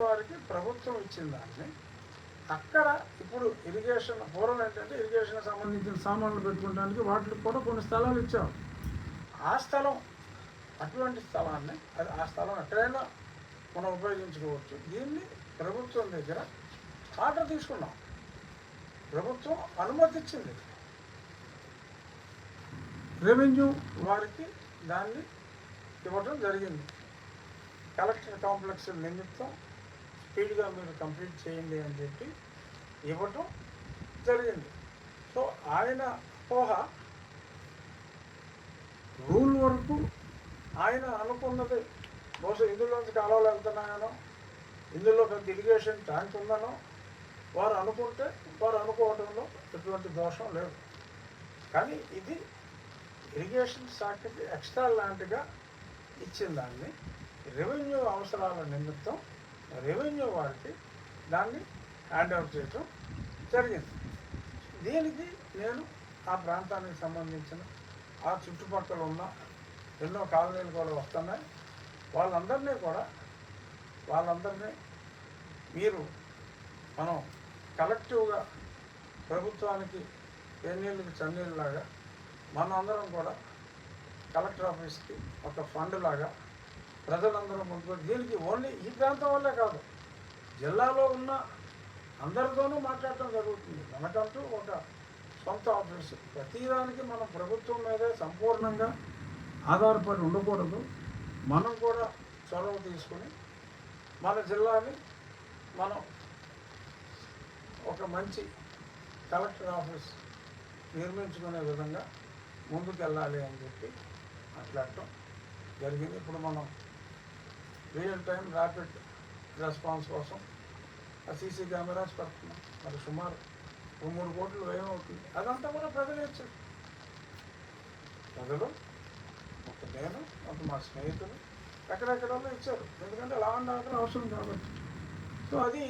వారికి ప్రభుత్వం ఇచ్చిన దాన్ని అక్కడ ఇప్పుడు ఇరిగేషన్ పూర్వం ఏంటంటే ఇరిగేషన్ సంబంధించిన సామాన్లు పెట్టుకోవడానికి వాటికి కూడా కొన్ని స్థలాలు ఇచ్చాం. ఆ స్థలం అటువంటి స్థలాన్ని ఆ స్థలం ఎక్కడైనా మనం ఉపయోగించుకోవచ్చు. దీన్ని ప్రభుత్వం దగ్గర ఆర్డర్ తీసుకున్నాం, ప్రభుత్వం అనుమతి ఇచ్చింది. రెవెన్యూ వారికి దాన్ని ఇవ్వడం జరిగింది. కలెక్టర్ కాంప్లెక్స్ నిమిత్తం స్పీడ్గా మీరు కంప్లీట్ చేయండి అని చెప్పి ఇవ్వటం జరిగింది. సో ఆయన అపోహ రూల్ వరకు ఆయన అనుకున్నది బహుశా ఇందులోంచి కాలువలు వెళ్తున్నాయనో ఇందులో పెద్ద ఇరిగేషన్ ట్యాంక్ ఉందనో వారు అనుకుంటే వారు అనుకోవడంలో ఎటువంటి దోషం లేదు. కానీ ఇది ఇరిగేషన్ శాఖకి ఎక్స్ట్రా ల్యాండ్గా ఇచ్చిన దాన్ని రెవెన్యూ అవసరాల నిమిత్తం రెవెన్యూ వారికి దాన్ని హ్యాండ్ ఓవర్ చేయటం జరిగింది. దీనికి నేను ఆ ప్రాంతానికి సంబంధించిన ఆ చుట్టుపక్కల ఉన్న ఎన్నో కాలనీలు కూడా వస్తున్నాయి. వాళ్ళందరినీ మీరు మనం కలెక్టివ్గా ప్రభుత్వానికి ఎన్నీళ్ళకి చన్నీళ్ళలాగా మనందరం కూడా కలెక్టర్ ఆఫీస్కి ఒక ఫండ్ లాగా ప్రజలందరూ ముందుకు దీనికి ఓన్లీ ఈ ప్రాంతం వల్లే కాదు, జిల్లాలో ఉన్న అందరితోనూ మాట్లాడటం జరుగుతుంది. మనకంటూ ఒక సొంత ఆఫీసు, ప్రతిదానికి మనం ప్రభుత్వం మీదే సంపూర్ణంగా ఆధారపడి ఉండకూడదు. మనం కూడా చొరవ తీసుకుని మన జిల్లాని మనం ఒక మంచి కలెక్టర్ ఆఫీస్ నిర్మించుకునే విధంగా ముందుకు వెళ్ళాలి అని చెప్పి మాట్లాడటం జరిగింది. ఇప్పుడు మనం రియల్ టైం ర్యాపిడ్ రెస్పాన్స్ కోసం సీసీ కెమెరాస్ పెడుతున్నాం. మరి సుమారు 3 కోట్లు వ్యయం అవుతుంది. అదంతా కూడా ప్రజలు ఇచ్చారు. ప్రజలు ఒక నేను ఒక మా స్నేహితులు ఎక్కడెక్కడో ఇచ్చారు. ఎందుకంటే లా అండ్ ఆర్డర్ అవసరం కాబట్టి. సో అది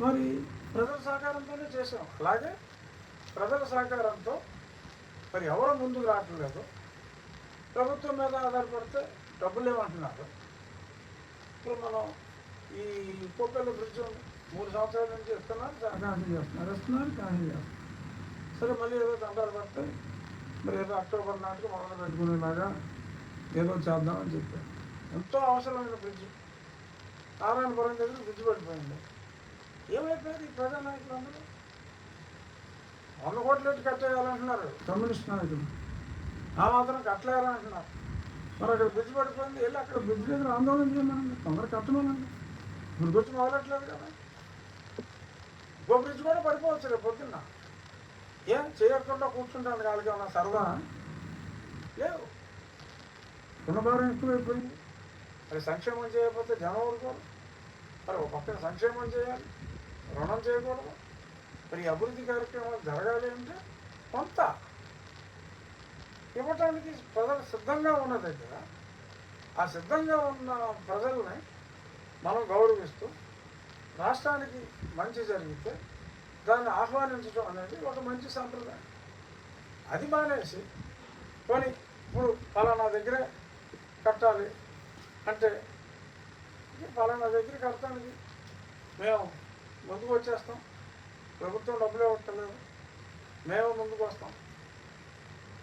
మరి ప్రజల సహకారంతోనే చేసాం. అలాగే ప్రజల సహకారంతో మరి ఎవరు ముందుకు రావట్లేదు. ప్రభుత్వం మీద ఆధారపడితే డబ్బులు ఏమంటున్నారు. ఇప్పుడు మనం ఈ కోపల్లి బ్రిడ్జ్ 3 సంవత్సరాల నుంచి ఇస్తున్నారు, క్యాన్సిల్ చేస్తున్నారు. సరే మళ్ళీ ఏదో దండాలు పడితే మరి ఏదో అక్టోబర్ నాటికి మొదలు పెట్టుకునేలాగా ఏదో చేద్దామని చెప్పారు. ఎంతో అవసరమైన బ్రిడ్జ్ నారాయణపురం దగ్గర బ్రిడ్జ్ పడిపోయింది. ఏమైపోయింది? ఈ ప్రజా నాయకులందరూ 100 కోట్లు ఎట్టి కట్టేయాలంటున్నారు కమ్యూనిస్ట్ నాయకులు. ఆ మాత్రం కట్టలేరంటున్నారు. మరి అక్కడ బ్రిడ్జ్ పడిపోయింది, వెళ్ళి అక్కడ బ్రిడ్జ్ దగ్గర ఆందోళన చేయమనండి, తొందరగా కట్టమనండి. ఇప్పుడు గురించి మొదలట్లేదు కదా. ఇంకో బ్రిడ్జ్ కూడా పడిపోవచ్చు రేపు పొద్దున్న. ఏం చేయకుండా కూర్చుంటాను వాళ్ళకి ఏమన్నా సరదా లేవు. రుణభారం ఎక్కువైపోయింది. మరి సంక్షేమం చేయకపోతే జనం ఊరుకోరు. మరి ఒక పక్కన సంక్షేమం చేయాలి, రుణం చేయకూడదు. మరి అభివృద్ధి కార్యక్రమాలు జరగాలి అంటే కొంత ఇవ్వటానికి ప్రజలు సిద్ధంగా ఉన్న దగ్గర ఆ సిద్ధంగా ఉన్న ప్రజల్ని మనం గౌరవిస్తూ రాష్ట్రానికి మంచి జరిగితే దాన్ని ఆహ్వానించడం అనేది ఒక మంచి సంప్రదాయం. అది మానేసి కొని ఇప్పుడు ఫలానా దగ్గరే కట్టాలి అంటే ఫలానా దగ్గర కడతానికి మేము ముందుకు వచ్చేస్తాం, ప్రభుత్వం డబ్బులు ఇవ్వట్లేదు, మేము ముందుకు వస్తాం,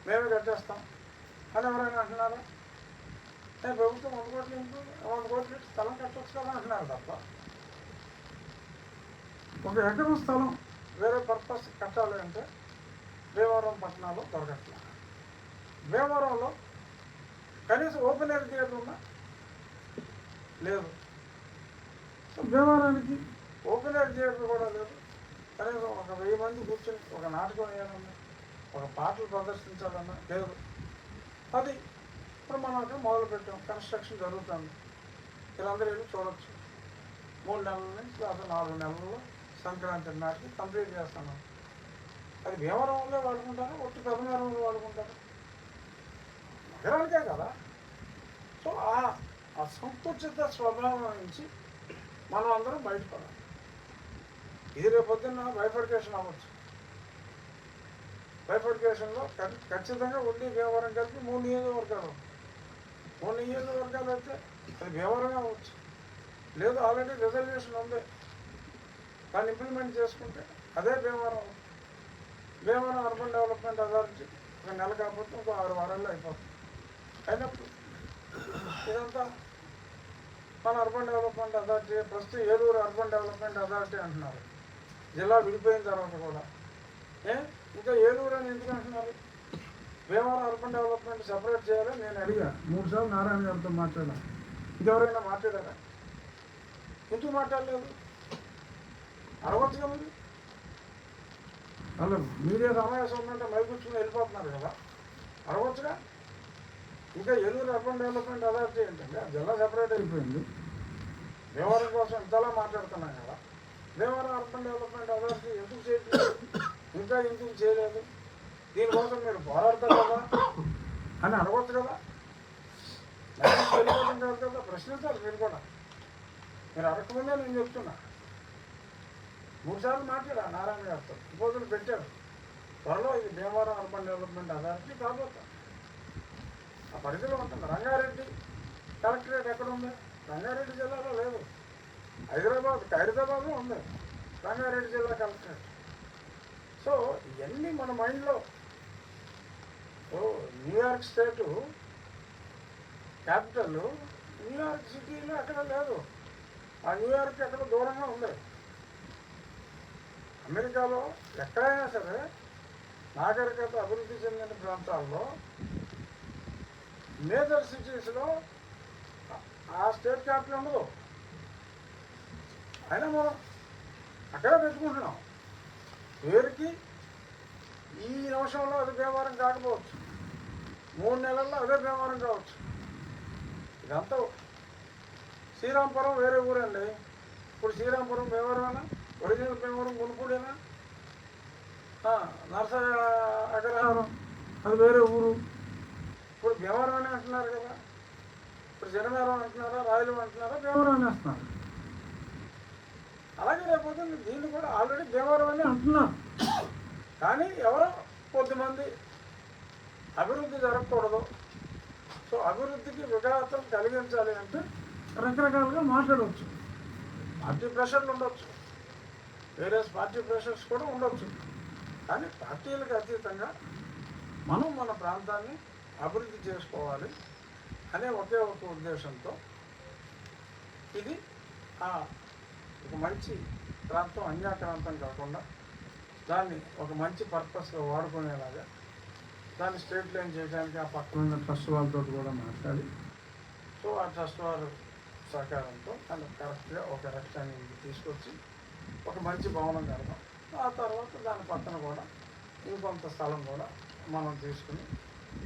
మేమే కట్టేస్తాం అని ఎవరైనా అంటున్నారా? నేను ప్రభుత్వం 100 కోట్లు 100 కోట్లు స్థలం కట్టవచ్చు కదా అంటున్నారు తప్ప ఒక ఎకరం స్థలం వేరే పర్పస్ కట్టాలి అంటే భీమవరం పట్టణంలో దొరకట్లేదు. భీమవరంలో కనీసం ఓపెన్ ఎయిర్ థియేటర్ ఉన్నా లేదు. సో భీమవరానికి ఓపెన్ ఎయిర్ థియేటర్ కూడా లేదు. కనీసం ఒక 1000 మంది కూర్చొని ఒక నాటకం వేయాలన్నా, ఒక పాటలు ప్రదర్శించాలన్నా లేదు. అది ఇప్పుడు మనం అక్కడ మొదలుపెట్టాం, కన్స్ట్రక్షన్ జరుగుతుంది. వీళ్ళందరూ వెళ్ళి చూడవచ్చు. 3 నెలల నుంచి లేదా 4 నెలల్లో సంక్రాంతి నాటికి కంప్లీట్ చేస్తున్నాం. అది భీమవరంలో వాడుకుంటారు, ఒట్టి పెదనగరంలో వాడుకుంటారు, నగరానికే కదా. సో ఆ సంకుచిత స్వభావం నుంచి మనం అందరం బయటపడాలి. ఇది రేపొద్దున్న బైఫర్కేషన్ అవ్వచ్చు. బైఫర్కేషన్లో ఖచ్చితంగా ఉండి భీమవరం కలిపి 3 నియోజకవర్గాలు. 3 నియోజకవర్గాలు అయితే అది భీమవరం అవ్వచ్చు, లేదు ఆల్రెడీ రిజర్వేషన్ ఉంది, దాన్ని ఇంప్లిమెంట్ చేసుకుంటే అదే Bhimavaram. Bhimavaram urban development authority ఒక నెల కాకపోతే ఒక 6 వారాల్లో అయిపోతుంది. అయినప్పుడు ఇదంతా మన అర్బన్ డెవలప్మెంట్ అథారిటీ, ప్రస్తుతం ఏలూరు అర్బన్ డెవలప్మెంట్ అథారిటీ అంటున్నారు. జిల్లా విడిపోయిన తర్వాత కూడా ఇంకా ఏలూరు అని ఎందుకు అంటున్నారు? భీమవరం అర్బన్ డెవలప్మెంట్ సెపరేట్ చేయాలని నేను అడిగా. 3 సార్లు నారాయణ గారితో మాట్లాడాను. ఇంకెవరైనా మాట్లాడారా? ఎందుకు మాట్లాడలేదు? అరవచ్చుగా ఉంది. వాళ్ళు మీడియా సమావేశం ఉందంటే మైకూర్చుకుని వెళ్ళిపోతున్నారు కదా, అరవచ్చుగా. ఇంకా ఏలూరు అర్బన్ డెవలప్మెంట్ అథారిటీ ఏంటంటే ఆ జిల్లా సెపరేట్ అయిపోయింది. భీమవరం కోసం ఇంతలా మాట్లాడుతున్నాం కదా, భీమవరం అర్బన్ డెవలప్మెంట్ అథారిటీ ఎందుకు చేయట్లేదు, ఇంకా ఎందుకు చేయలేదు, దీనికోసం మీరు పోరాడతారు కదా అని అడగవచ్చు కదా. వెళ్ళిపోవడం కాదు కదా, ప్రశ్నించాలి మీరు కూడా. మీరు అడగకముందే నేను చెప్తున్నా. 3 సార్లు మాట్లాడా నారాయణ గారితో, ప్రపోజల్ పెట్టారు. త్వరలో ఇది భీమవరం అర్బన్ డెవలప్మెంట్ అథారిటీ కాబోతా ఆ పరిధిలో ఉంటుంది. రంగారెడ్డి కలెక్టరేట్ ఎక్కడ ఉంది? రంగారెడ్డి జిల్లాలో లేదు. ఖైరతాబాద్లో ఉంది రంగారెడ్డి జిల్లా కలెక్టరేట్. సో ఇవన్నీ మన మైండ్లో. న్యూయార్క్ స్టేటు క్యాపిటల్ న్యూయార్క్ సిటీలో ఎక్కడ లేదు. ఆ న్యూయార్క్ ఎక్కడ దూరంగా ఉంది. అమెరికాలో ఎక్కడైనా సరే నాగరికత అభివృద్ధి చెందిన ప్రాంతాల్లో మేజర్ సిటీస్లో ఆ స్టేట్ క్యాపిటల్ ఉండదు. అయినా మనం అక్కడే పెట్టుకుంటున్నాం. పేరుకి ఈ నిమిషంలో అది భీమవరం కాకపోవచ్చు, 3 నెలల్లో అదే భీమవరం కావచ్చు. ఇదంతా శ్రీరాంపురం వేరే ఊరండి. ఇప్పుడు శ్రీరాంపురం భీమవరమేనా? ఒరిజినల్ భీమవరం గునుపూడేనా? నర్స అగ్రహారం అది వేరే ఊరు. ఇప్పుడు భీమవరం అని అంటున్నారు కదా. ఇప్పుడు జనమేరం అంటున్నారా, రాయలు అంటున్నారా, భీమవరం అని అంటున్నారు. అలాగే లేకపోతే దీన్ని కూడా ఆల్రెడీ భీమవరం అని అంటున్నాను. కానీ ఎవరో కొద్దిమంది అభివృద్ధి జరగకూడదు, సో అభివృద్ధికి విఘాతం కలిగించాలి అంటే రకరకాలుగా మాట్లాడవచ్చు. పార్టీ ప్రెషర్లు ఉండొచ్చు, వేరే పార్టీ ప్రెషర్స్ కూడా ఉండొచ్చు. కానీ పార్టీలకు అతీతంగా మనం మన ప్రాంతాన్ని అభివృద్ధి చేసుకోవాలి అనే ఒకే ఒక ఉద్దేశంతో ఇది ఒక మంచి ప్రాంతం, అన్యాక్రాంతం కాకుండా దాన్ని ఒక మంచి పర్పస్గా వాడుకునేలాగా దాన్ని స్ట్రేట్ లైన్ చేయడానికి ఆ పక్కన ఉన్న ట్రస్ట్ వాళ్ళతో కూడా మాట్లాడి, సో ఆ ట్రస్ట్ వారి సహకారంతో దాన్ని కరెక్ట్గా ఒక రెక్టాంగిల్కి తీసుకొచ్చి ఒక మంచి భవనం కడదాం. ఆ తర్వాత దాని పక్కన కూడా ఇంకొంత స్థలం కూడా మనం తీసుకుని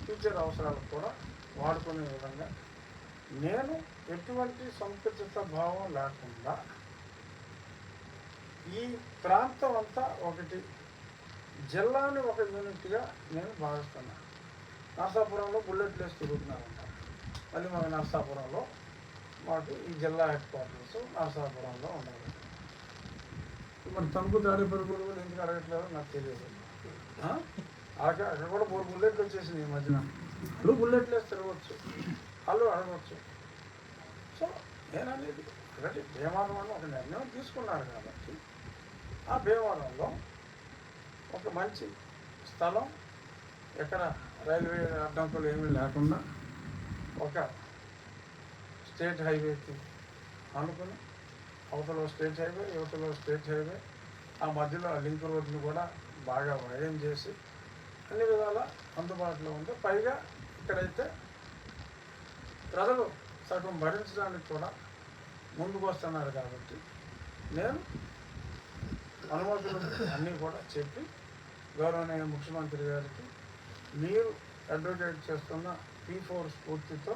ఫ్యూచర్ అవసరాలకు కూడా వాడుకునే విధంగా నేను ఎటువంటి సంకుచిత భావం లేకుండా ఈ ప్రాంతం అంతా ఒకటి జిల్లాని ఒక యూనిట్గా నేను భావిస్తున్నాను. నర్సాపురంలో బుల్లెట్ లేసి తిరుగుతున్నారంట. మళ్ళీ మన నర్సాపురంలో మాకు ఈ జిల్లా హెడ్ క్వార్టర్స్ నర్సాపురంలో ఉండాలి. మరి తణుకు తాడేపల్లి కూడా ఎందుకు అడగట్లేదో నాకు తెలియదు. అక్కడ కూడా 3 బుల్లెట్లు వచ్చేసింది ఈ మధ్యన. వాళ్ళు బుల్లెట్లు వేసి తిరగవచ్చు, వాళ్ళు అడగవచ్చు. సో నేననేది ఒకటి భీమవరం అని ఒక నిర్ణయం తీసుకున్నారు కాబట్టి ఆ భీమవరంలో ఒక మంచి స్థలం, ఎక్కడ రైల్వే అడ్డంకులు ఏమీ లేకుండా ఒక స్టేట్ హైవేకి అనుకుని అవతల స్టేట్ హైవే, యువతలో స్టేట్ హైవే, ఆ మధ్యలో ఆ లింక్ రోడ్ని కూడా బాగా వైడెన్ చేసి అన్ని విధాల అందుబాటులో ఉంది. పైగా ఇక్కడైతే ప్రజలు సగం భరించడానికి కూడా ముందుకు వస్తున్నారు కాబట్టి నేను అనుమతులు అన్నీ కూడా చెప్పి గౌరవనీయ ముఖ్యమంత్రి గారికి మీరు అడ్వకేట్ చేస్తున్న P4 స్ఫూర్తితో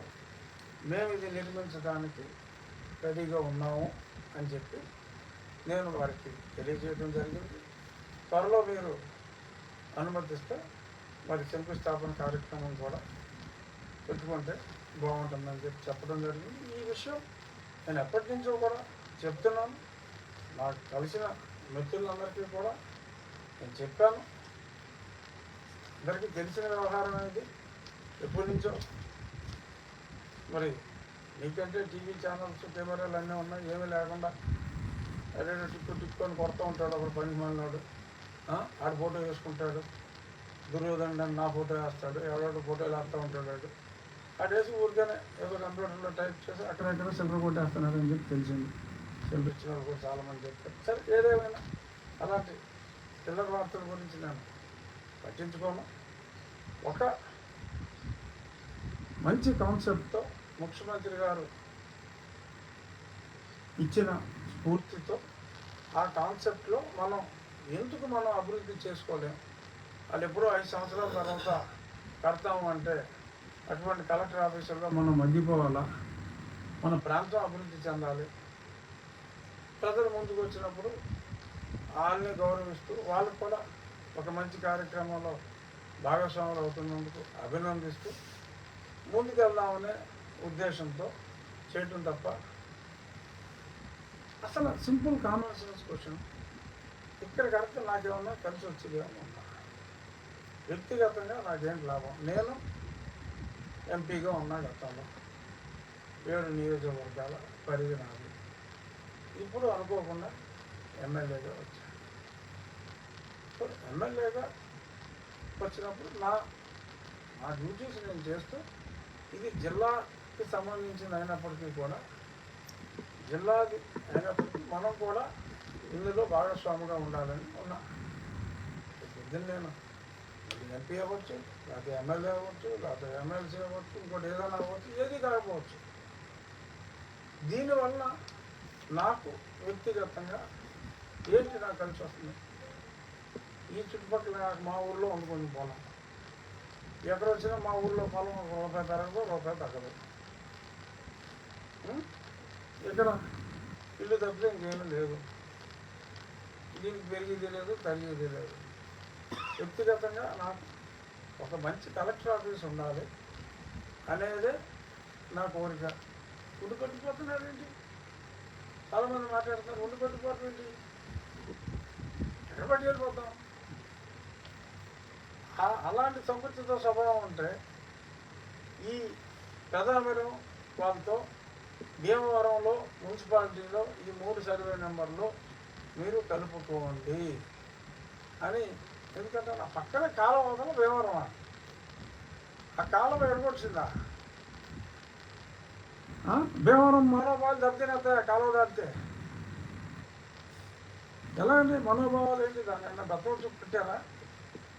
మేము ఇది నిర్మించడానికి రెడీగా ఉన్నాము అని చెప్పి నేను వారికి తెలియజేయడం జరిగింది. త్వరలో మీరు అనుమతిస్తే మరి శంకుస్థాపన కార్యక్రమం కూడా పెట్టుకుంటే బాగుంటుందని చెప్పి చెప్పడం జరిగింది. ఈ విషయం నేను ఎప్పటి నుంచో కూడా చెప్తున్నాను. నాకు కలిసిన మిత్రులందరికీ కూడా నేను చెప్పాను. అందరికీ తెలిసిన వ్యవహారం అనేది ఎప్పటి నుంచో. మరి నీకంటే టీవీ ఛానల్స్ కెమెరాలు అన్నీ ఉన్నాయి, ఏమీ లేకుండా అదే టిక్కు అని కొడుతూ ఉంటాడు అప్పుడు పని మాలినాడు. ఆడు ఫోటో వేసుకుంటాడు, దుర్యోధనుడు అని నా ఫోటో వేస్తాడు, ఎవడో ఫోటోలు వేస్తూ ఉంటాడు. ఆడు వేసి ఊరికనే ఏదో కంప్యూటర్లో టైప్ చేసి అక్కడెక్కడ సిల్లర్ కొట్టేస్తున్నాడు అని చెప్పి తెలిసింది. సిల్లర్ ఇచ్చిన వాళ్ళు కూడా చాలామంది చెప్తారు. సరే, ఏదేమైనా అలాంటి చిల్లర వార్తల గురించి నేను పట్టించుకోను. ఒక మంచి కాన్సెప్ట్తో ముఖ్యమంత్రి గారు ఇచ్చిన స్ఫూర్తితో ఆ కాన్సెప్ట్లో ఎందుకు మనం అభివృద్ధి చేసుకోలేం? వాళ్ళు ఎప్పుడో 5 సంవత్సరాల తర్వాత కడతాము అంటే అటువంటి కలెక్టర్ ఆఫీసుల్లో మనం మగ్గిపోవాలా? మన ప్రాంతం అభివృద్ధి చెందాలి. ప్రజలు ముందుకు వచ్చినప్పుడు వాళ్ళని గౌరవిస్తూ వాళ్ళకు కూడా ఒక మంచి కార్యక్రమంలో భాగస్వాములు అవుతున్నందుకు అభినందిస్తూ ముందుకెళ్దామనే ఉద్దేశంతో చేయటం తప్ప అసలు సింపుల్ కామన్ సెన్స్ క్వశ్చన్. ఇక్కడ కరెక్ట్ నాకేమన్నా కలిసి వచ్చేదేమో ఉన్నా, వ్యక్తిగతంగా నాకేం లాభం? నేను ఎంపీగా ఉన్నా గతంలో, 7 నియోజకవర్గాల పరిధి నాది. ఇప్పుడు అనుకోకుండా ఎమ్మెల్యేగా వచ్చాను. ఇప్పుడు ఎమ్మెల్యేగా వచ్చినప్పుడు నా డ్యూటీస్ నేను చేస్తూ, ఇది జిల్లాకి సంబంధించింది అయినప్పటికీ కూడా, జిల్లాది అయినప్పటికీ మనం కూడా ఇందులో భాగస్వామిగా ఉండాలని ఉన్నా. పొద్దున్న నేను ఎంపీ అవ్వచ్చు, లేకపోతే ఎమ్మెల్యే అవ్వచ్చు, లేకపోతే ఎమ్మెల్సీ అవ్వచ్చు, ఇంకోటి ఏదైనా అవ్వచ్చు, ఏది కాకపోవచ్చు. దీనివల్ల నాకు వ్యక్తిగతంగా ఏంటి నాకు కలిసి వస్తుంది? ఈ చుట్టుపక్కల మా ఊళ్ళో వండుకొని పొలం, ఎక్కడ వచ్చినా మా ఊళ్ళో పొలం రూపాయి పెరగదు, రూపాయి తగ్గదు. ఇక్కడ ఇల్లు తప్పితే ఇంకేమీ లేదు. దీనికి పెరిగేది లేదు, తరిగేది లేదు. వ్యక్తిగతంగా నాకు ఒక మంచి కలెక్టర్ ఆఫీస్ ఉండాలి అనేదే నా కోరిక. ఉండి పట్టిపోతున్నారు ఏంటి? చాలామంది మాట్లాడుతున్నారు, ఉండి పట్టిపోవడం ఏంటి? ఎక్కడ పట్టి వెళ్ళిపోతాం? అలాంటి సంకుచిత స్వభావం ఉంటే ఈ పెదామిరం వాళ్ళతో భీమవరంలో మున్సిపాలిటీలో ఈ 3 సర్వే నెంబర్లో మీరు కలుపుకోండి అని. ఎందుకంటే నా పక్కనే కాలం అవతల భీమవరం, ఆ కాలం ఎడగొచ్చిందా? భీమవరం మనోభావాలు దెబ్బతినేస్తాయి. కాలువ దాటితే ఎలా అండి? మనోభావాలు ఏంటి? దాన్ని ఏమన్నా బెత్తం చూపు పెట్టారా?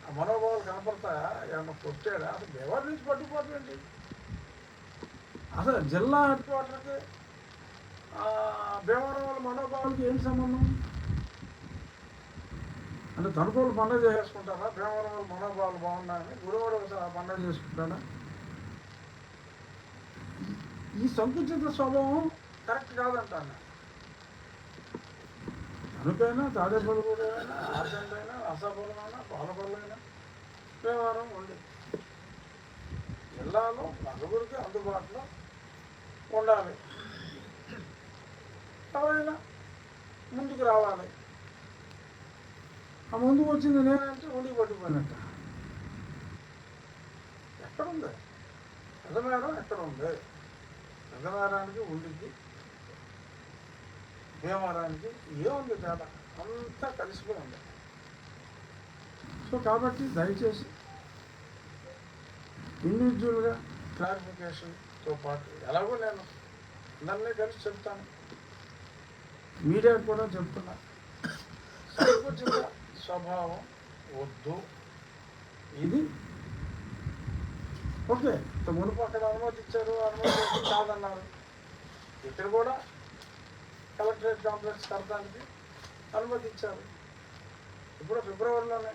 ఆ మనోభావాలు కనపడతాయా? ఏమన్నా కొట్టాడా? అసలు భీమవరం నుంచి పట్టుకుపోవటం ఏంటి? అసలు జిల్లా హెడ్ క్వార్టర్కి భీమవరం వాళ్ళ మనోభావాలకి ఏంటి సంబంధం? అంటే తణుకోలు పండుగ చేసుకుంటారా? భీమవరం వాళ్ళ మనోభావాలు బాగున్నాయని గురువాడు ఒకసారి ఆ పండుగ చేసుకుంటాడా? ఈ సంకుచిత స్వభావం కరెక్ట్ కాదంటాను. తణుకైనా, తాడేపల్లిగూడైనా, ఆర్జెంట్ అయినా, అసాపురం అయినా, పాలపల్లి భీమవరం ఉంది. జిల్లాలో నలుగురికి అందుబాటులో ఉండాలి. ఎవరైనా ముందుకు రావాలి. ఆ ముందుకు వచ్చింది నేనంటే ఉండికి పట్టిపోయినట్ట. ఎక్కడుంది పెదమేరం? ఎక్కడ ఉంది? పెదమేరానికి ఉండికి భీమవరానికి ఏముంది తేడా? అంతా కలిసిపోయి ఉంది. సో కాబట్టి దయచేసి ఇండివిజువల్గా క్లారిఫికేషన్తో పాటు ఎలాగో నేను అందరినీ కలిసి చెప్తాను, మీడియాకు కూడా చెప్తున్నా, సంకుచిత స్వభావం వద్దు. ఇది ఓకే. మునుపు అక్కడ అనుమతించారు, అనుమతి కాదన్నారు. ఇక్కడ కూడా కలెక్టరేట్ కాంప్లెక్స్ కడతానికి అనుమతించారు. ఇప్పుడు ఫిబ్రవరిలోనే